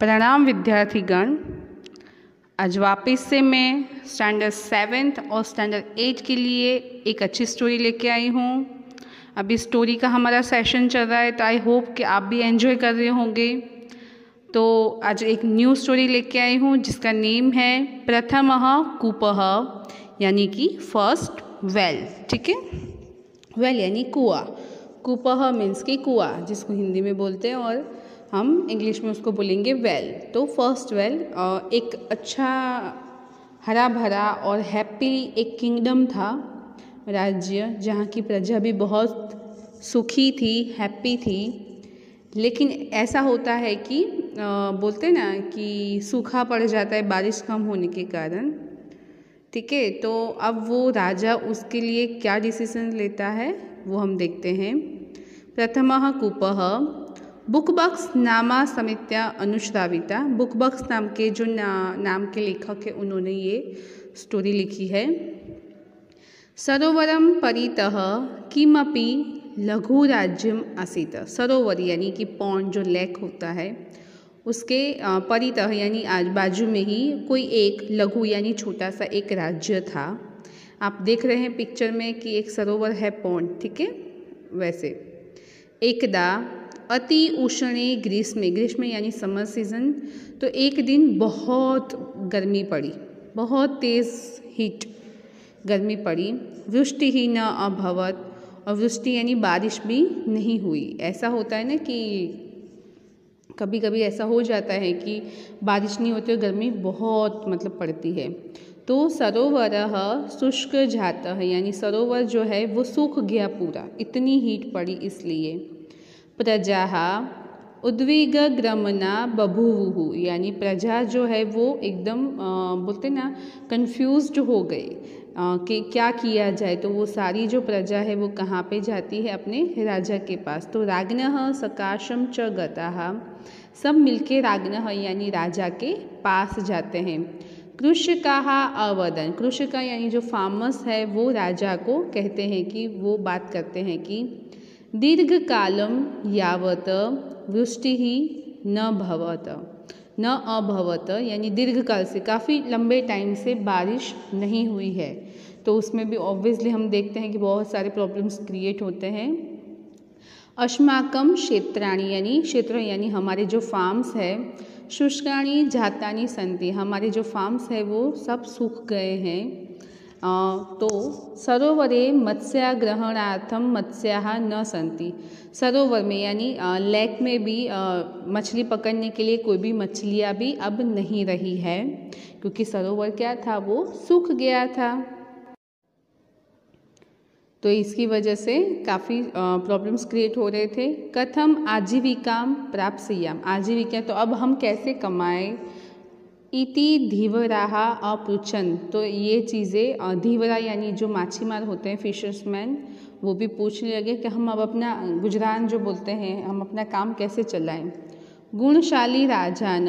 प्रणाम विद्यार्थीगण। आज वापस से मैं स्टैंडर्ड 7th और स्टैंडर्ड 8 के लिए एक अच्छी स्टोरी लेके आई हूँ। अभी स्टोरी का हमारा सेशन चल रहा है, तो आई होप कि आप भी एंजॉय कर रहे होंगे। तो आज एक न्यू स्टोरी लेके आई हूँ जिसका नेम है प्रथमः कूपः, यानी कि फर्स्ट वेल। ठीक है, वेल यानी कुआं, कूपः मीन्स कि कुआं, जिसको हिंदी में बोलते हैं और हम इंग्लिश में उसको बोलेंगे वेल। तो फर्स्ट वेल एक अच्छा हरा भरा और हैप्पी एक किंगडम था, राज्य, जहाँ की प्रजा भी बहुत सुखी थी, हैप्पी थी। लेकिन ऐसा होता है कि बोलते ना कि सूखा पड़ जाता है बारिश कम होने के कारण। ठीक है, तो अब वो राजा उसके लिए क्या डिसीजन लेता है वो हम देखते हैं। प्रथमः कूपः बुकबक्स नामा समित्या अनुश्राविता। बुकबक्स नाम के जो नाम के लेखक है उन्होंने ये स्टोरी लिखी है। सरोवरम परितः किमपि लघु राज्यम आसीत। सरोवर यानी कि पॉन्ड, जो लेक होता है, उसके परितः यानी आज बाजू में ही कोई एक लघु यानी छोटा सा एक राज्य था। आप देख रहे हैं पिक्चर में कि एक सरोवर है, पॉन्ड, ठीक है, वैसे। एकदा अति उष्णे ग्रीष्म यानी समर सीजन, तो एक दिन बहुत गर्मी पड़ी, बहुत तेज़ हीट गर्मी पड़ी। वृष्टि ही न अभवत, और वृष्टि यानी बारिश भी नहीं हुई। ऐसा होता है ना कि कभी कभी ऐसा हो जाता है कि बारिश नहीं होती और गर्मी बहुत पड़ती है। तो सरोवरः शुष्क जातः, यानी सरोवर जो है वो सूख गया पूरा, इतनी हीट पड़ी इसलिए। प्रजाः उद्विग्नगमना बभूवुः, यानी प्रजा जो है वो एकदम बोलते ना कंफ्यूज्ड हो गए कि क्या किया जाए। तो वो सारी जो प्रजा है वो कहाँ पे जाती है, अपने राजा के पास। तो राग्नः सकाशं च गताः, सब मिलके राग्नः यानी राजा के पास जाते हैं। कृषकाः अवदन्, कृषका यानी जो फार्मर्स है वो राजा को कहते हैं कि वो बात करते हैं कि दीर्घकालं यावत् वृष्टिः न भवत, न अभवत, यानी दीर्घकाल से काफ़ी लंबे टाइम से बारिश नहीं हुई है। तो उसमें भी ऑब्वियसली हम देखते हैं कि बहुत सारे प्रॉब्लम्स क्रिएट होते हैं। अस्माकं क्षेत्राणि, यानी क्षेत्र यानी हमारे जो फार्म्स है, शुष्काणि जातानि सन्ति, हमारे जो फार्म्स है वो सब सूख गए हैं। तो सरोवरे मत्स्यग्रहणार्थम मत्स्याः न सन्ति, सरोवर में यानी लेक में भी मछली पकड़ने के लिए कोई भी मछलियाँ भी अब नहीं रही है, क्योंकि सरोवर क्या था, वो सूख गया था। तो इसकी वजह से काफ़ी प्रॉब्लम्स क्रिएट हो रहे थे। कथम आजीविकाम प्राप्स्याम, आजीविका तो अब हम कैसे कमाएं। इति धीवराः अपृच्छन्, तो ये चीज़ें धीवरा यानी जो माछीमार होते हैं, फिशर्समैन, वो भी पूछने लगे कि हम अब अपना गुजरान जो बोलते हैं, हम अपना काम कैसे चलाएं। गुणशाली राजान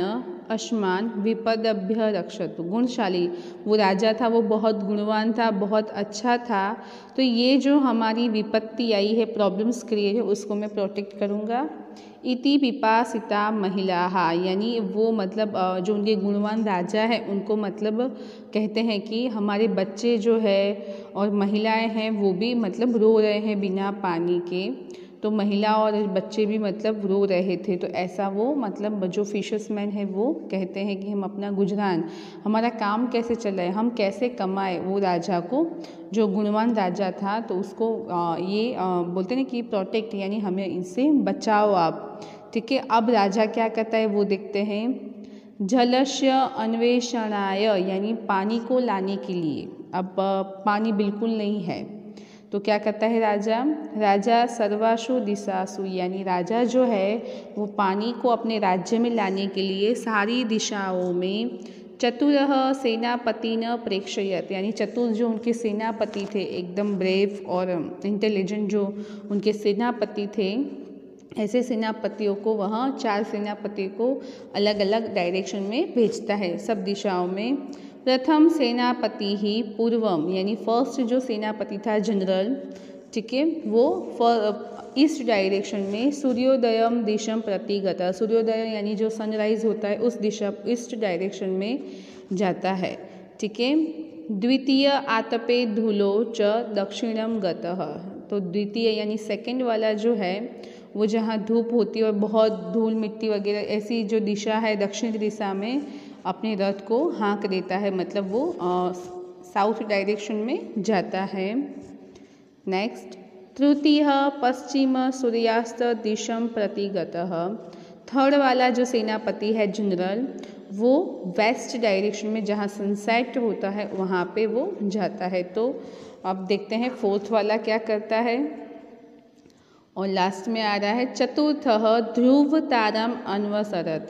अस्मान विपदभ्य रक्षतु, गुणशाली वो राजा था, वो बहुत गुणवान था, बहुत अच्छा था। तो ये जो हमारी विपत्ति आई है, प्रॉब्लम्स क्रिएट है, उसको मैं प्रोटेक्ट करूँगा। इति पिपासिता महिलाः, यानी वो जो उनके गुणवान राजा है उनको कहते हैं कि हमारे बच्चे जो है और महिलाएं हैं वो भी रो रहे हैं बिना पानी के। तो महिला और बच्चे भी रो रहे थे। तो ऐसा वो जो फिशर्समैन है वो कहते हैं कि हम अपना गुजरान, हमारा काम कैसे चलाए, हम कैसे कमाए। वो राजा को, जो गुणवान राजा था, तो उसको ये बोलते हैं कि प्रोटेक्ट, यानी हमें इनसे बचाओ आप। ठीक है, अब राजा क्या कहता है वो देखते हैं। जलस्य अन्वेषणाय, यानी पानी को लाने के लिए, अब पानी बिल्कुल नहीं है, तो क्या करता है राजा। राजा सर्वासु दिशासु, यानी राजा जो है वो पानी को अपने राज्य में लाने के लिए सारी दिशाओं में चतुरः सेनापतिन प्रेक्षयत, यानी चतुर जो उनके सेनापति थे, एकदम ब्रेव और इंटेलिजेंट जो उनके सेनापति थे, ऐसे सेनापतियों को वहाँ 4 सेनापतियों को अलग अलग डायरेक्शन में भेजता है, सब दिशाओं में। प्रथम सेनापति ही पूर्वम, यानी फर्स्ट जो सेनापति था जनरल, ठीक है, वो ईस्ट डायरेक्शन में सूर्योदयम दिशम प्रति गता, सूर्योदय यानी जो सनराइज होता है उस दिशा ईस्ट डायरेक्शन में जाता है। ठीक है, द्वितीय आतपे धूलो च दक्षिणम गतः, तो द्वितीय यानी सेकंड वाला जो है वो जहाँ धूप होती है और बहुत धूल मिट्टी वगैरह ऐसी जो दिशा है दक्षिण दिशा में अपने रथ को हाँक देता है, मतलब वो साउथ डायरेक्शन में जाता है। नेक्स्ट, तृतीय पश्चिम सूर्यास्त दिशम प्रति गतः, थर्ड वाला जो सेनापति है जनरल वो वेस्ट डायरेक्शन में जहाँ सनसेट होता है वहाँ पे वो जाता है। तो अब देखते हैं फोर्थ वाला क्या करता है। और लास्ट में आ रहा है चतुर्थ ध्रुव तारम अन्वसरत,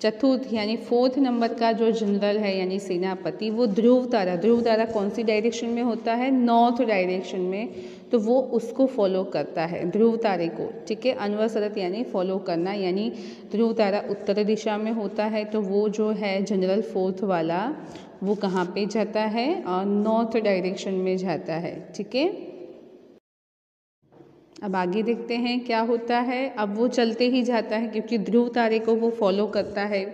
चतुर्थ यानी फोर्थ नंबर का जो जनरल है यानी सेनापति वो ध्रुव तारा कौन सी डायरेक्शन में होता है, नॉर्थ डायरेक्शन में, तो वो उसको फॉलो करता है ध्रुव तारे को। ठीक है, अन्वसरत यानी फॉलो करना, यानी ध्रुव तारा उत्तर दिशा में होता है तो वो जो है जनरल फोर्थ वाला वो कहाँ पे जाता है, नॉर्थ डायरेक्शन में जाता है। ठीक है, अब आगे देखते हैं क्या होता है। अब वो चलते ही जाता है क्योंकि ध्रुव तारे को वो फॉलो करता है,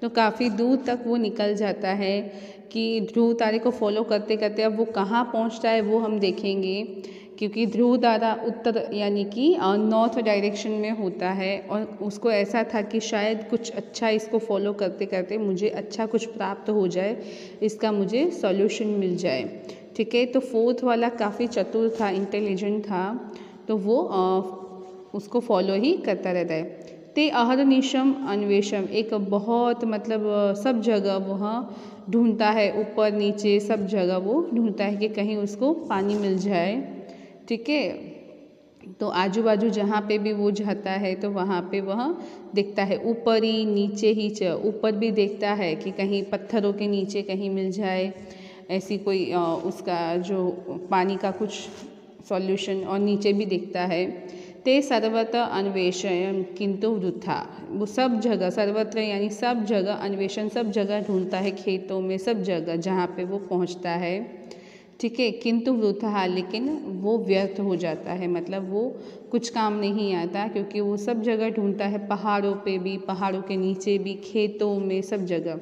तो काफ़ी दूर तक वो निकल जाता है कि ध्रुव तारे को फॉलो करते करते अब वो कहाँ पहुँचता है वो हम देखेंगे, क्योंकि ध्रुव तारा उत्तर यानी कि नॉर्थ डायरेक्शन में होता है और उसको ऐसा था कि शायद कुछ अच्छा इसको फॉलो करते करते मुझे अच्छा कुछ प्राप्त हो जाए, इसका मुझे सॉल्यूशन मिल जाए। ठीक है, तो फोर्थ वाला काफ़ी चतुर था, इंटेलिजेंट था, तो वो उसको फॉलो ही करता रहता है। ते अहर्निशम अन्वेषम, एक बहुत मतलब सब जगह वह ढूंढता है, ऊपर नीचे सब जगह वो ढूंढता है कि कहीं उसको पानी मिल जाए। ठीक है, तो आजू बाजू जहाँ पे भी वो जाता है तो वहाँ पे वह देखता है, ऊपर ही नीचे ही ऊपर भी देखता है कि कहीं पत्थरों के नीचे कहीं मिल जाए ऐसी कोई उसका जो पानी का कुछ सॉल्यूशन, और नीचे भी देखता है। ते सर्वत्र अन्वेषण किंतु वृथा, वो सब जगह सर्वत्र यानी सब जगह अन्वेषण सब जगह ढूंढता है, खेतों में सब जगह जहाँ पे वो पहुँचता है। ठीक है, किंतु वृथा, लेकिन वो व्यर्थ हो जाता है, मतलब वो कुछ काम नहीं आता क्योंकि वो सब जगह ढूंढता है, पहाड़ों पे भी, पहाड़ों के नीचे भी, खेतों में, सब जगह।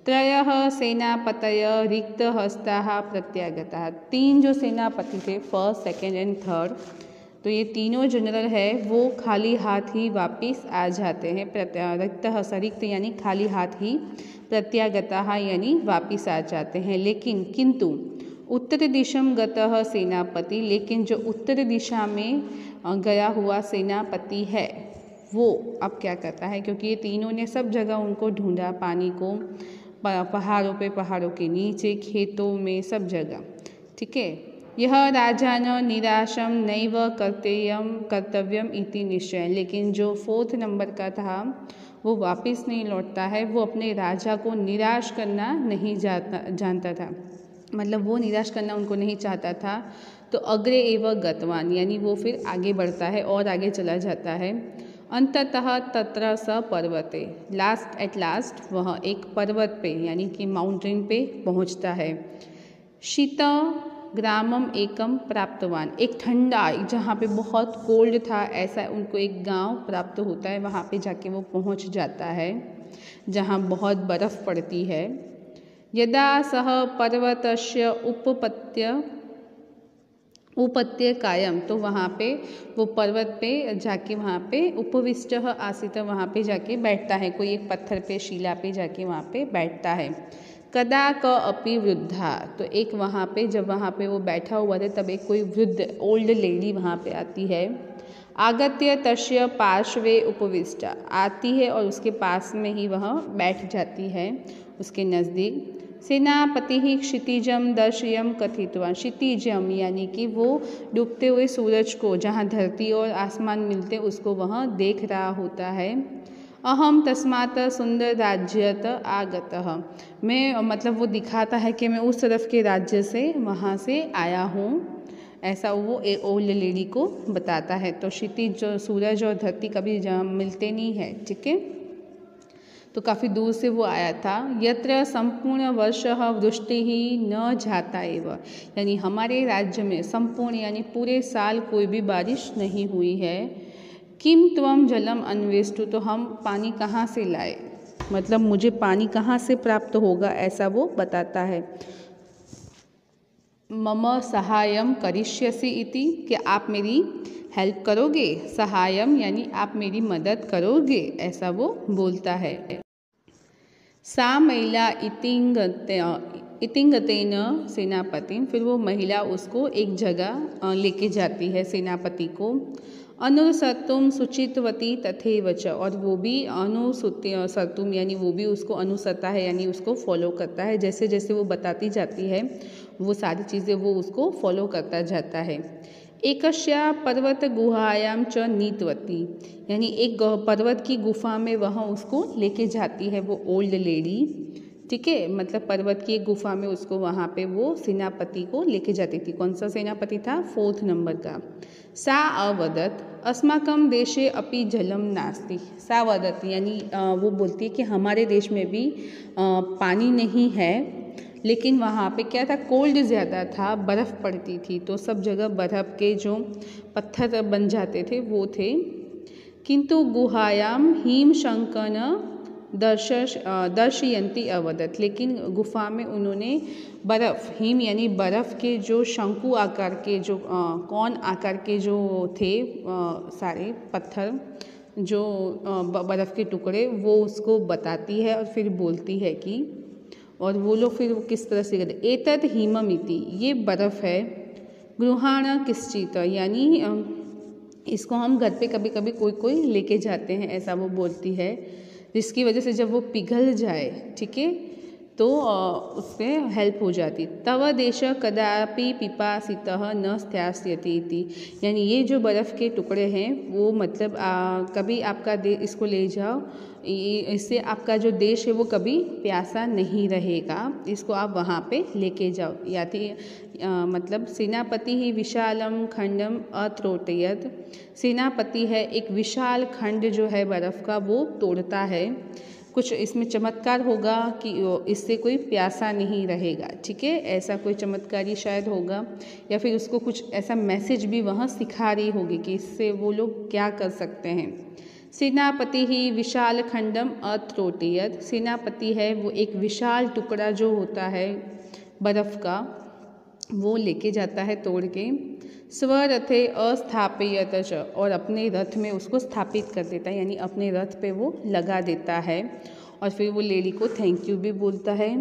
त्रयः सेनापतय रिक्त हस्ता प्रत्यागता, तीन जो सेनापति थे फर्स्ट सेकेंड एंड थर्ड, तो ये तीनों जनरल है वो खाली हाथ ही वापिस आ जाते हैं। रिक्त रिक्त यानी खाली हाथ ही, प्रत्यागता यानी वापिस आ जाते हैं। लेकिन किंतु उत्तर दिशम गतः सेनापति, लेकिन जो उत्तर दिशा में गया हुआ सेनापति है वो अब क्या करता है, क्योंकि ये तीनों ने सब जगह उनको ढूंढा, पानी को, पहाड़ों पे, पहाड़ों के नीचे, खेतों में, सब जगह। ठीक है, यह राजान निराशम नैव कर्तव्यम इति निश्चय, लेकिन जो फोर्थ नंबर का था वो वापस नहीं लौटता है, वो अपने राजा को निराश करना नहीं जानता था, मतलब वो निराश करना उनको नहीं चाहता था। तो अग्रे एव गतवान यानी वो फिर आगे बढ़ता है और आगे चला जाता है। अंततः तत्र स पर्वते, एट लास्ट वह एक पर्वत पे यानी कि माउंटेन पे पहुंचता है। शीत ग्रामम एकम प्राप्तवान, एक ठंडा, जहाँ पे बहुत कोल्ड था ऐसा उनको एक गांव प्राप्त होता है, वहाँ पे जाके वो पहुँच जाता है जहाँ बहुत बर्फ़ पड़ती है। यदा सह पर्वतस्य उपपत्य कायम, तो वहाँ पे वो पर्वत पे जाके वहाँ पे उपविष्टः आसीत, वहाँ पे जाके बैठता है, कोई एक पत्थर पे शिला पे जाके वहाँ पे बैठता है। कदा क अपि वृद्धा, तो एक वहाँ पे जब वहाँ पे वो बैठा हुआ था तब एक कोई वृद्ध ओल्ड लेडी वहाँ पे आती है। आगत्य तस्य पार्श्वे उपविष्टा, आती है और उसके पास में ही वह बैठ जाती है उसके नज़दीक। सेनापति ही क्षितिजम दर्शयम कथितवान, क्षितिजम यानी कि वो डूबते हुए सूरज को, जहाँ धरती और आसमान मिलते उसको वह देख रहा होता है। अहम तस्मात् सुंदर राज्यत आगतः, मैं मतलब वो दिखाता है कि मैं उस तरफ के राज्य से वहाँ से आया हूँ, ऐसा वो ओल्ड लेडी को बताता है। तो क्षितिज जो सूरज और धरती कभी मिलते नहीं है। ठीक है, तो काफ़ी दूर से वो आया था। यत्र संपूर्ण वर्षः वृष्टिः न जाता एव, यानी हमारे राज्य में संपूर्ण यानी पूरे साल कोई भी बारिश नहीं हुई है। किम त्वं जलम अन्वेष्टु, तो हम पानी कहाँ से लाए, मतलब मुझे पानी कहाँ से प्राप्त होगा, ऐसा वो बताता है। मम सहायम करिष्यसि इति, कि आप मेरी हेल्प करोगे, सहायम यानी आप मेरी मदद करोगे, ऐसा वो बोलता है। सा महिला इतिंगतेन सेनापति, फिर वो महिला उसको एक जगह लेके जाती है सेनापति को। अनुसर्तुम सुचितवती तथैव च, और वो भी अनुसर्तुम यानी वो भी उसको अनुसरता है, यानी उसको फॉलो करता है। जैसे जैसे वो बताती जाती है वो सारी चीज़ें वो उसको फॉलो करता जाता है। एकस्या पर्वत गुहायां च नीतवती, यानी एक पर्वत की गुफा में वह उसको लेके जाती है वो ओल्ड लेडी, ठीक है, मतलब पर्वत की एक गुफा में उसको वहाँ पे वो सेनापति को लेके जाती थी। कौन सा सेनापति था, 4th नंबर का। सा अवदत अस्माकं देशे अपि जलम नास्ति, सा वदत यानी वो बोलती है कि हमारे देश में भी पानी नहीं है, लेकिन वहाँ पे क्या था, कोल्ड ज़्यादा था, बर्फ़ पड़ती थी, तो सब जगह बर्फ़ के जो पत्थर बन जाते थे वो थे। किंतु गुहायाम हिम शंकन दर्शयंती अवदत, लेकिन गुफा में उन्होंने बर्फ़, हिम यानी बर्फ़ के जो शंकु आकार के जो कौन आकार के जो थे सारे पत्थर, जो बर्फ़ के टुकड़े, वो उसको बताती है और फिर बोलती है कि, और वो लोग फिर किस तरह से कहते, एतत् हिममिति, ये बर्फ़ है, गृहाण किश्चित, यानी इसको हम घर पे कभी कभी कोई कोई लेके जाते हैं, ऐसा वो बोलती है, जिसकी वजह से जब वो पिघल जाए, ठीक है, तो उससे हेल्प हो जाती। तव देश कदापि पिपासितः न स्थास्यति इति, यानी ये जो बर्फ़ के टुकड़े हैं वो मतलब कभी आपका इसको ले जाओ, इससे आपका जो देश है वो कभी प्यासा नहीं रहेगा, इसको आप वहाँ पे लेके जाओ। याति मतलब सेनापति ही विशालम खंडम अत्रोटयत, सेनापति है एक विशाल खंड जो है बर्फ़ का वो तोड़ता है। कुछ इसमें चमत्कार होगा कि इससे कोई प्यासा नहीं रहेगा, ठीक है, ऐसा कोई चमत्कारी शायद होगा, या फिर उसको कुछ ऐसा मैसेज भी वहाँ सिखा रही होगी कि इससे वो लोग क्या कर सकते हैं। सेनापति ही विशाल खंडम अत्रोटयत, सेनापति है वो एक विशाल टुकड़ा जो होता है बर्फ़ का वो लेके जाता है तोड़ के। स्वरथे अस्थापयत च, और अपने रथ में उसको स्थापित कर देता है, यानी अपने रथ पे वो लगा देता है, और फिर वो लेडी को थैंक यू भी बोलता है।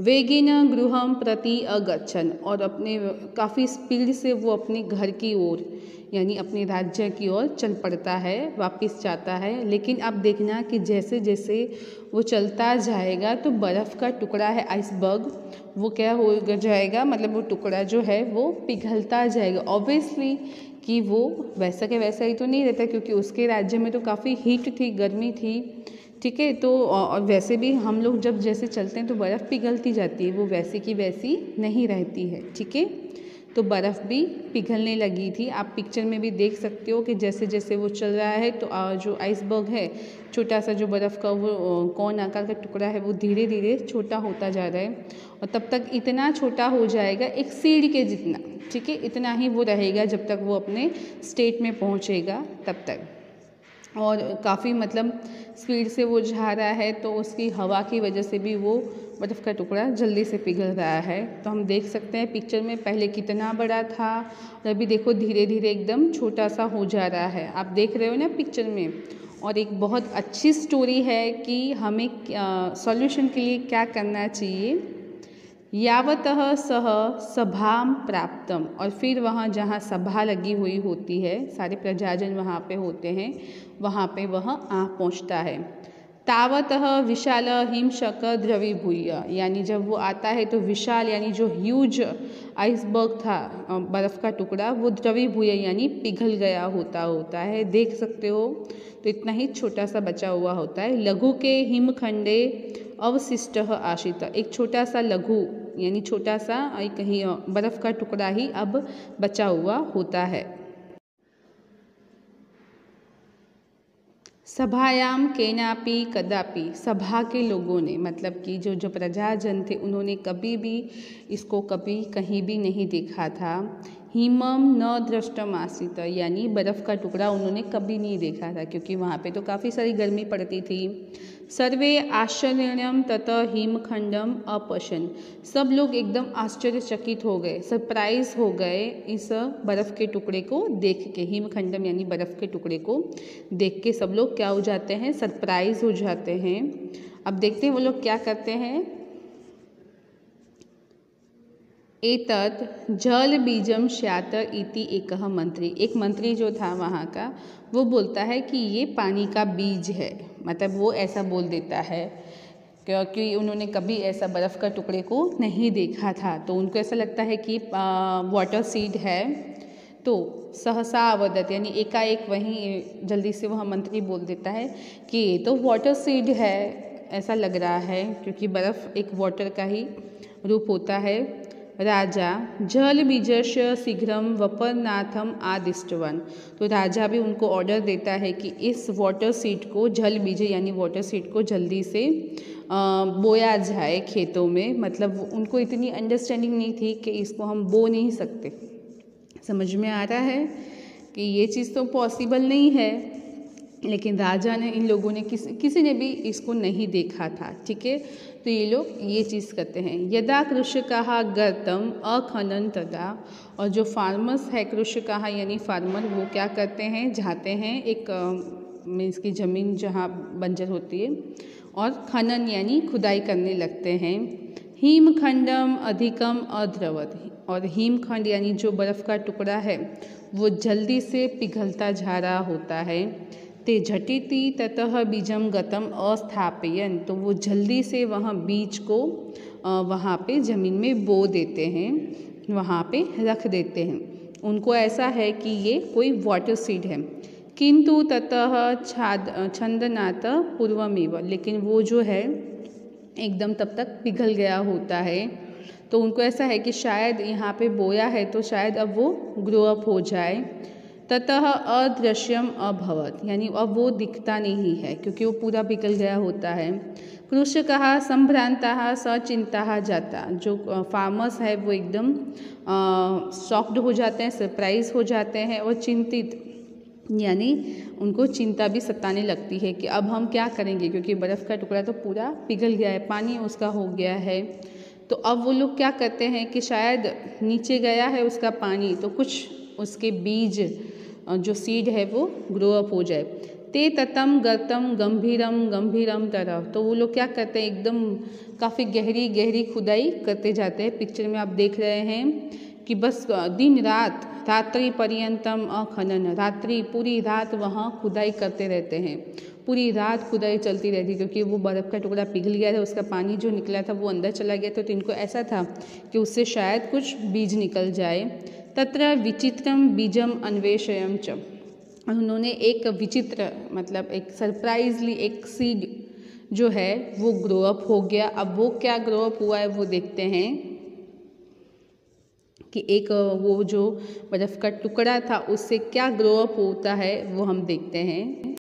वेगिन गृहम प्रति अगच्छन, और अपने काफ़ी स्पीड से वो अपने घर की ओर यानी अपने राज्य की ओर चल पड़ता है, वापस जाता है। लेकिन आप देखना कि जैसे जैसे वो चलता जाएगा तो बर्फ़ का टुकड़ा है आइसबर्ग, वो क्या हो जाएगा, मतलब वो टुकड़ा जो है वो पिघलता जाएगा। ऑब्वियसली कि वो वैसा के वैसा ही तो नहीं रहता, क्योंकि उसके राज्य में तो काफ़ी हीट थी, गर्मी थी, ठीक है, तो और वैसे भी हम लोग जब जैसे चलते हैं तो बर्फ़ पिघलती जाती है, वो वैसी की वैसी नहीं रहती है, ठीक है, तो बर्फ़ भी पिघलने लगी थी। आप पिक्चर में भी देख सकते हो कि जैसे जैसे वो चल रहा है तो जो आइसबर्ग है, छोटा सा जो बर्फ़ का वो कौन आकार का टुकड़ा है, वो धीरे धीरे छोटा होता जा रहा है, और तब तक इतना छोटा हो जाएगा एक सीढ़ी के जितना, ठीक है, इतना ही वो रहेगा जब तक वो अपने स्टेट में पहुँचेगा तब तक। और काफ़ी मतलब स्पीड से वो जा रहा है, तो उसकी हवा की वजह से भी वो बर्फ़ का टुकड़ा जल्दी से पिघल रहा है। तो हम देख सकते हैं पिक्चर में पहले कितना बड़ा था और अभी देखो धीरे धीरे एकदम छोटा सा हो जा रहा है, आप देख रहे हो ना पिक्चर में। और एक बहुत अच्छी स्टोरी है कि हमें सॉल्यूशन के लिए क्या करना चाहिए। यावतः सह सभाम प्राप्तम, और फिर वहाँ जहाँ सभा लगी हुई होती है, सारे प्रजाजन वहाँ पे होते हैं, वहाँ पे वह पहुँचता है। तावतः विशाल हिमशक द्रवीभूय, यानी जब वो आता है तो विशाल यानी जो ह्यूज आइसबर्ग था, बर्फ़ का टुकड़ा, वो द्रवीभूय यानी पिघल गया होता है, देख सकते हो, तो इतना ही छोटा सा बचा हुआ होता है। लघु के हिमखंडे अवशिष्ट आशित, एक छोटा सा लघु यानी छोटा सा कहीं बर्फ़ का टुकड़ा ही अब बचा हुआ होता है। सभायाम केनापि कदापि, सभा के लोगों ने मतलब कि जो प्रजाजन थे उन्होंने कभी भी इसको कभी कहीं भी नहीं देखा था। हिमम न दृष्टम आसीत, यानी बर्फ़ का टुकड़ा उन्होंने कभी नहीं देखा था क्योंकि वहाँ पे तो काफ़ी सारी गर्मी पड़ती थी। सर्वे आश्चर्यम ततः हिमखंडम अपशन, सब लोग एकदम आश्चर्यचकित हो गए, सरप्राइज हो गए इस बर्फ़ के टुकड़े को देख के। हिमखंडम यानी बर्फ़ के टुकड़े को देख के सब लोग क्या हो जाते हैं, सरप्राइज हो जाते हैं। अब देखते हैं वो लोग क्या करते हैं। एतत् जल बीजम स्यात् इति एकः मंत्री, एक मंत्री जो था वहाँ का वो बोलता है कि ये पानी का बीज है, मतलब वो ऐसा बोल देता है क्योंकि उन्होंने कभी ऐसा बर्फ़ का टुकड़े को नहीं देखा था, तो उनको ऐसा लगता है कि वाटर सीड है। तो सहसा अवदत, यानी एकाएक वहीं जल्दी से वह मंत्री बोल देता है कि ये तो वाटर सीड है, ऐसा लग रहा है क्योंकि बर्फ़ एक वाटर का ही रूप होता है। राजा जल बीजस्य शीघ्रम वपरनाथम आदिष्टवन, तो राजा भी उनको ऑर्डर देता है कि इस वाटर सीड को, जल बीज यानी वाटर सीड को जल्दी से बोया जाए खेतों में। मतलब उनको इतनी अंडरस्टैंडिंग नहीं थी कि इसको हम बो नहीं सकते। समझ में आ रहा है कि ये चीज़ तो पॉसिबल नहीं है, लेकिन राजा ने, इन लोगों ने, किसी ने भी इसको नहीं देखा था। ठीक है, तो ये लोग ये चीज़ करते हैं। यदा कृषकाः गर्तम अखनन तदा, और जो फार्मर्स है, कृषकाः यानी फार्मर, वो क्या करते हैं, जाते हैं एक मीन्स की ज़मीन जहाँ बंजर होती है और खनन यानी खुदाई करने लगते हैं। हिमखंडम अधिकम अद्रवत, और हिमखंड यानी जो बर्फ़ का टुकड़ा है वो जल्दी से पिघलता जा रहा होता है। ते झटिति ततः बीजम गतम अस्थापयन, तो वो जल्दी से वहाँ बीज को वहाँ पे ज़मीन में बो देते हैं, वहाँ पे रख देते हैं। उनको ऐसा है कि ये कोई वाटर सीड है। किंतु ततः छंदनात् पूर्वमेव, लेकिन वो जो है एकदम तब तक पिघल गया होता है, तो उनको ऐसा है कि शायद यहाँ पे बोया है तो शायद अब वो ग्रो अप हो जाए। ततः अदृश्यम अभवत, यानी अब वो दिखता नहीं है क्योंकि वो पूरा पिघल गया होता है। कृषकाः संभ्रांताः सचिंताः जाता, जो फार्मर्स है वो एकदम शॉक्ड हो जाते हैं, सरप्राइज हो जाते हैं और चिंतित, यानी उनको चिंता भी सताने लगती है कि अब हम क्या करेंगे, क्योंकि बर्फ़ का टुकड़ा तो पूरा पिघल गया है, पानी उसका हो गया है। तो अब वो लोग क्या करते हैं कि शायद नीचे गया है उसका पानी, तो कुछ उसके बीज जो सीड है वो ग्रो अप हो जाए। ते ततम गर्तम गंभीरम गंभीरम तरह, तो वो लोग क्या करते हैं, एकदम काफ़ी गहरी गहरी खुदाई करते जाते हैं। पिक्चर में आप देख रहे हैं कि बस दिन रात, रात्रि पर्यंतम अखनन, रात्रि पूरी रात वहाँ खुदाई करते रहते हैं, पूरी रात खुदाई चलती रहती, क्योंकि वो बर्फ़ का टुकड़ा पिघल गया था, उसका पानी जो निकला था वो अंदर चला गया था, तो इनको ऐसा था कि उससे शायद कुछ बीज निकल जाए। तत्र विचित्रम बीजम अन्वेषयम च, उन्होंने एक विचित्र, मतलब एक सरप्राइजली एक सीड जो है वो ग्रो अप हो गया। अब वो क्या ग्रो अप हुआ है वो देखते हैं कि एक वो जो बर्फ़ का टुकड़ा था उससे क्या ग्रो अप होता है वो हम देखते हैं।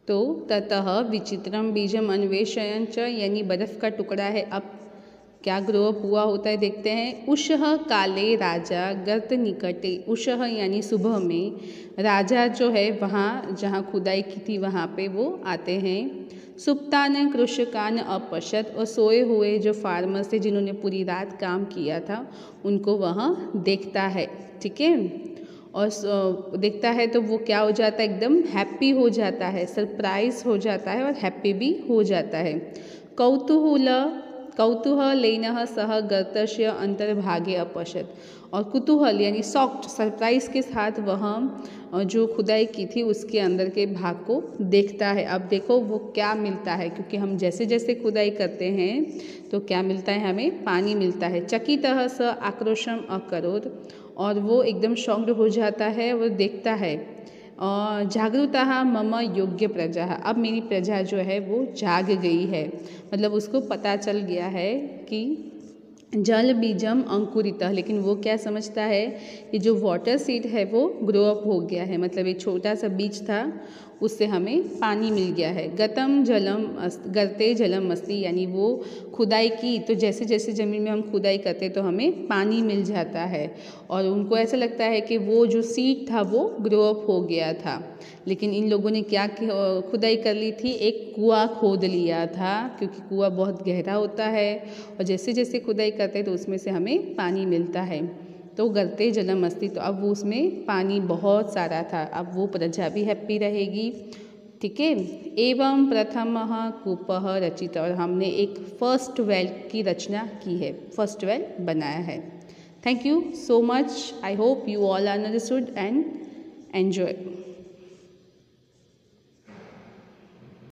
तो ततः विचित्रम बीजम अन्वेषयन च, यानी बर्फ़ का टुकड़ा है, अब क्या ग्रो अप हुआ होता है देखते हैं। उषः काले राजा गर्त निकटे, उषः यानी सुबह में, राजा जो है वहाँ जहाँ खुदाई की थी वहाँ पे वो आते हैं। सुप्तान कृषकान अपश्यत, और सोए हुए जो फार्मर्स थे जिन्होंने पूरी रात काम किया था उनको वहाँ देखता है। ठीक है, और देखता है तो वो क्या हो जाता है, एकदम हैप्पी हो जाता है, सरप्राइज हो जाता है और हैप्पी भी हो जाता है। कौतूहलेन सह गर्तस्य अंतर्भागे अपश्यत, और कुतूहल यानी सॉफ्ट सरप्राइज के साथ वह जो खुदाई की थी उसके अंदर के भाग को देखता है। अब देखो वो क्या मिलता है, क्योंकि हम जैसे जैसे खुदाई करते हैं तो क्या मिलता है, हमें पानी मिलता है। चकितः स आक्रोशम अकरोत्, और वो एकदम शॉक्ड हो जाता है, वो देखता है। और जागरूता मम योग्य प्रजा, अब मेरी प्रजा जो है वो जाग गई है, मतलब उसको पता चल गया है कि जल बीजम अंकुरितः, लेकिन वो क्या समझता है कि जो वाटर सीड है वो ग्रो अप हो गया है, मतलब एक छोटा सा बीज था उससे हमें पानी मिल गया है। गतम जलम गर्ते जलम अस्ति, यानी वो खुदाई की तो जैसे जैसे ज़मीन में हम खुदाई करते तो हमें पानी मिल जाता है, और उनको ऐसा लगता है कि वो जो सीड था वो ग्रो अप हो गया था। लेकिन इन लोगों ने क्या खुदाई कर ली थी, एक कुआं खोद लिया था, क्योंकि कुआं बहुत गहरा होता है और जैसे जैसे खुदाई करते हैं तो उसमें से हमें पानी मिलता है। तो गर्ते जलम अस्ति, तो अब वो उसमें पानी बहुत सारा था, अब वो प्रजा भी हैप्पी रहेगी। ठीक है। एवं प्रथमः कूपः रचित, और हमने एक फर्स्ट वेल की रचना की है, फर्स्ट वेल बनाया है। Thank you so much. I hope you all understood and enjoy.